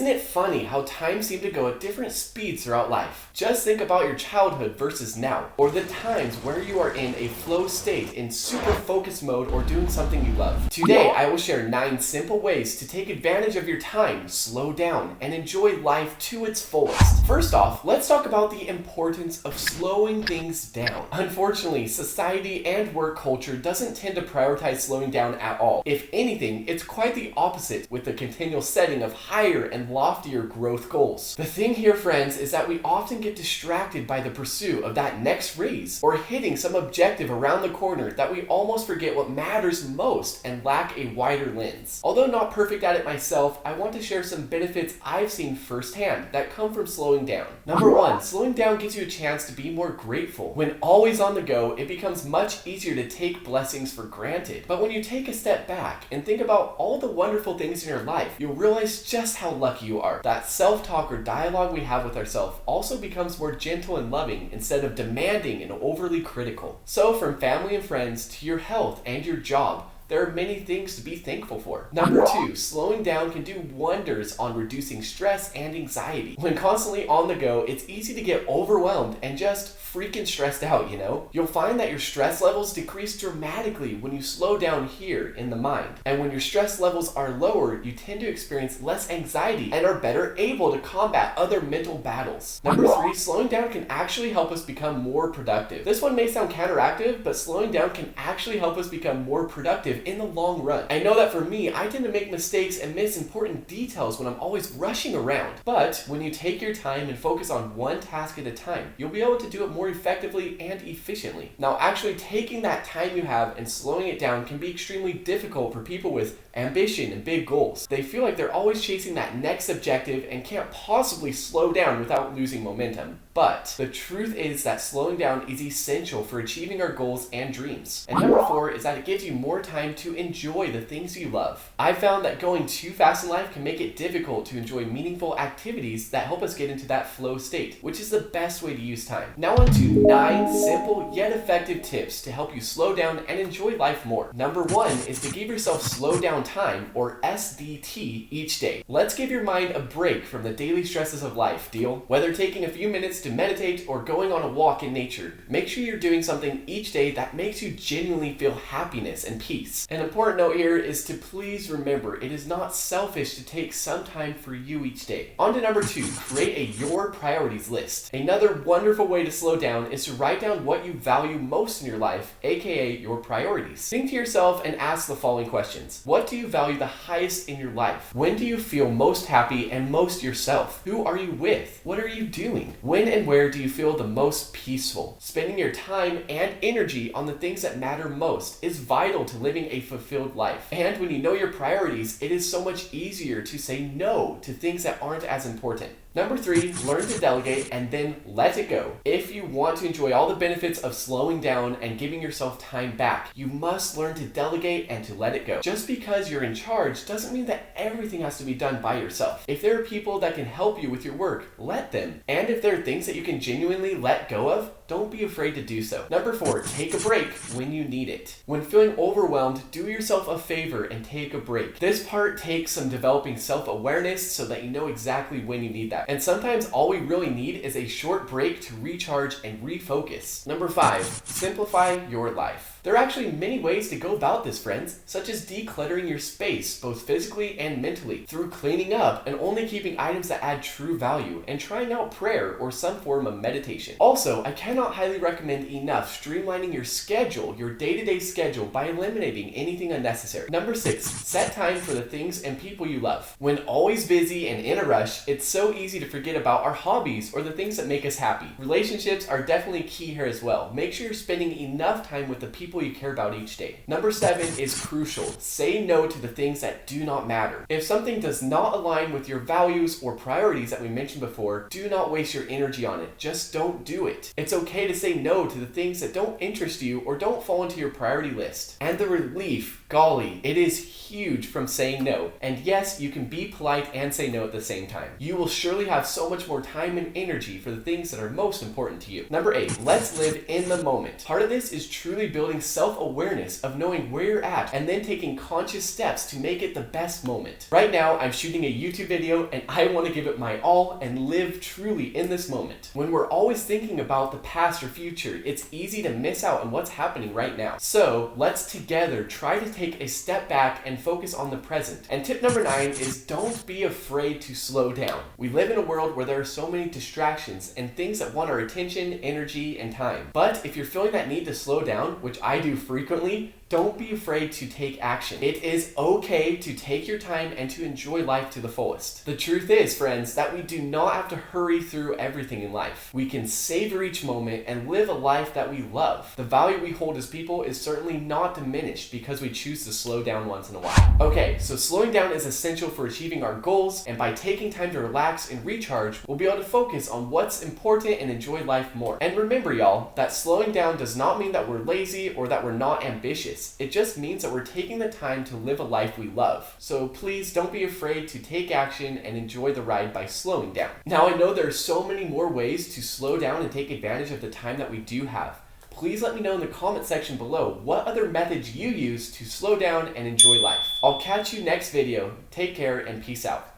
Isn't it funny how time seems to go at different speeds throughout life? Just think about your childhood versus now, or the times where you are in a flow state in super focus mode or doing something you love. Today, I will share 9 simple ways to take advantage of your time, slow down, and enjoy life to its fullest. First off, let's talk about the importance of slowing things down. Unfortunately, society and work culture doesn't tend to prioritize slowing down at all. If anything, it's quite the opposite with the continual setting of higher and loftier growth goals. The thing here, friends, is that we often get distracted by the pursuit of that next raise or hitting some objective around the corner that we almost forget what matters most and lack a wider lens. Although not perfect at it myself, I want to share some benefits I've seen firsthand that come from slowing down. Number 1, slowing down gives you a chance to be more grateful. When always on the go, it becomes much easier to take blessings for granted. But when you take a step back and think about all the wonderful things in your life, you'll realize just how lucky you are. That self-talk or dialogue we have with ourselves also becomes more gentle and loving instead of demanding and overly critical. So from family and friends to your health and your job, there are many things to be thankful for. Number 2, slowing down can do wonders on reducing stress and anxiety. When constantly on the go, it's easy to get overwhelmed and just freaking stressed out, you know? You'll find that your stress levels decrease dramatically when you slow down here in the mind. And when your stress levels are lower, you tend to experience less anxiety and are better able to combat other mental battles. Number 3, slowing down can actually help us become more productive. This one may sound counteractive, but slowing down can actually help us become more productive in the long run. I know that for me, I tend to make mistakes and miss important details when I'm always rushing around. But when you take your time and focus on one task at a time, you'll be able to do it more effectively and efficiently. Now, actually taking that time you have and slowing it down can be extremely difficult for people with ambition and big goals. They feel like they're always chasing that next objective and can't possibly slow down without losing momentum. But the truth is that slowing down is essential for achieving our goals and dreams. And number 4 is that it gives you more time to enjoy the things you love. I've found that going too fast in life can make it difficult to enjoy meaningful activities that help us get into that flow state, which is the best way to use time. Now on to 9 simple yet effective tips to help you slow down and enjoy life more. Number 1 is to give yourself slow down time, or SDT, each day. Let's give your mind a break from the daily stresses of life, deal? Whether taking a few minutes to meditate or going on a walk in nature, make sure you're doing something each day that makes you genuinely feel happiness and peace. An important note here is to please remember it is not selfish to take some time for you each day. On to number 2, create a your priorities list. Another wonderful way to slow down is to write down what you value most in your life, aka your priorities. Think to yourself and ask the following questions. What do you value the highest in your life? When do you feel most happy and most yourself? Who are you with? What are you doing? When and where do you feel the most peaceful? Spending your time and energy on the things that matter most is vital to living a fulfilled life. And when you know your priorities, it is so much easier to say no to things that aren't as important. Number 3, learn to delegate and then let it go. If you want to enjoy all the benefits of slowing down and giving yourself time back, you must learn to delegate and to let it go. Just because you're in charge doesn't mean that everything has to be done by yourself. If there are people that can help you with your work, let them. And if there are things that you can genuinely let go of, don't be afraid to do so. Number 4, take a break when you need it. When feeling overwhelmed, do yourself a favor and take a break. This part takes some developing self-awareness so that you know exactly when you need that. And sometimes all we really need is a short break to recharge and refocus. Number 5, simplify your life. There are actually many ways to go about this, friends, such as decluttering your space, both physically and mentally, through cleaning up and only keeping items that add true value, and trying out prayer or some form of meditation. Also, I cannot highly recommend enough streamlining your schedule, your day-to-day schedule, by eliminating anything unnecessary. Number 6, set time for the things and people you love. When always busy and in a rush, it's so easy to forget about our hobbies or the things that make us happy. Relationships are definitely key here as well. Make sure you're spending enough time with the people you care about each day. Number 7 is crucial. Say no to the things that do not matter. If something does not align with your values or priorities that we mentioned before, do not waste your energy on it. Just don't do it. It's okay to say no to the things that don't interest you or don't fall into your priority list. And the relief golly, it is huge from saying no. And yes, you can be polite and say no at the same time. You will surely have so much more time and energy for the things that are most important to you. Number 8, let's live in the moment. Part of this is truly building self-awareness of knowing where you're at and then taking conscious steps to make it the best moment. Right now, I'm shooting a YouTube video and I want to give it my all and live truly in this moment. When we're always thinking about the past or future, it's easy to miss out on what's happening right now. So let's together try to take a step back and focus on the present. And tip number 9 is don't be afraid to slow down. We live in a world where there are so many distractions and things that want our attention, energy, and time. But if you're feeling that need to slow down, which I do frequently, don't be afraid to take action. It is okay to take your time and to enjoy life to the fullest. The truth is, friends, that we do not have to hurry through everything in life. We can savor each moment and live a life that we love. The value we hold as people is certainly not diminished because we choose to slow down once in a while. Okay, so slowing down is essential for achieving our goals, and by taking time to relax and recharge, we'll be able to focus on what's important and enjoy life more. And remember, y'all, that slowing down does not mean that we're lazy or that we're not ambitious. It just means that we're taking the time to live a life we love. So please don't be afraid to take action and enjoy the ride by slowing down. Now, I know there are so many more ways to slow down and take advantage of the time that we do have. Please let me know in the comment section below what other methods you use to slow down and enjoy life. I'll catch you next video. Take care and peace out.